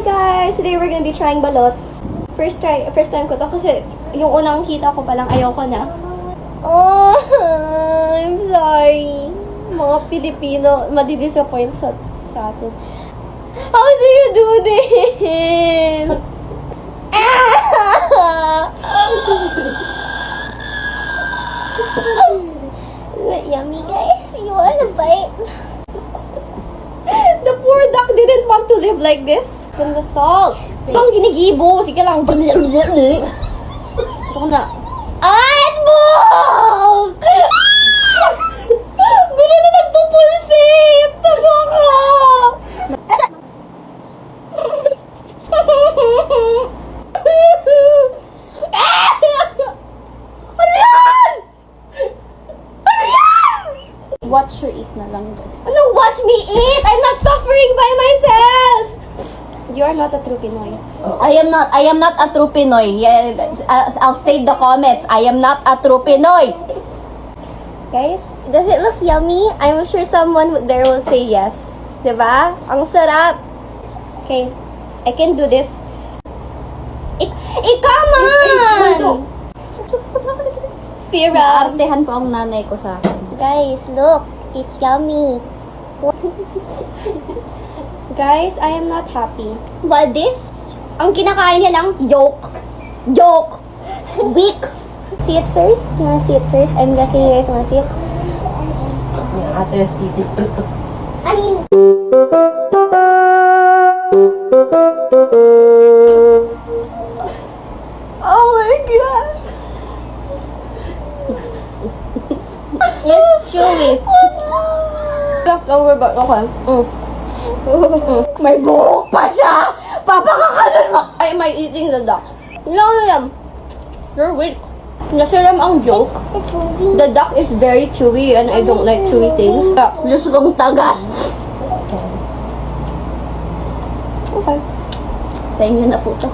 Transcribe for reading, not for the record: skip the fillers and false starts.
Guys, today we're gonna be trying balot. First time ko to kasi yung unang kita ko palang ayoko na. Oh, I'm sorry. Mga Pilipino, madidisappoint sa atin. How do you do this? Yummy, guys. You wanna bite? The poor duck didn't want to live like this. From the salt. Itong ginigibo. Sige lang. Ito na. Ah, it moves! Gulo na nagpupulsate! Taba ka! Ano yan? Ano yan? Watch her eat na lang, guys. Ano, watch me eat! I'm not suffering by myself! You are not a true Pinoy. I am not a true Pinoy. Yeah, I'll save the comments. I am not a true Pinoy. Guys, does it look yummy? I'm sure someone there will say yes. Diba? Ang sarap. Okay, I can do this. Come on! Syrup. Naartehan po ang nanay ko sa akin. Guys, look. It's yummy. Guys, I am not happy. But this, ang kinakain niya lang, yolk. Yolk. Weak. See it first? You wanna see it first? I'm guessing you guys wanna see it. Ate, eating. I mean... Oh my god! It's chewy. Leftover but okay. May buhok pa siya! Papakakalan mo! Am I eating the duck? No. You're weak. Nasiram ang yolk. The duck is very chewy and I don't like chewy things. Diyos kong tagas. Okay. Sa inyo na po to.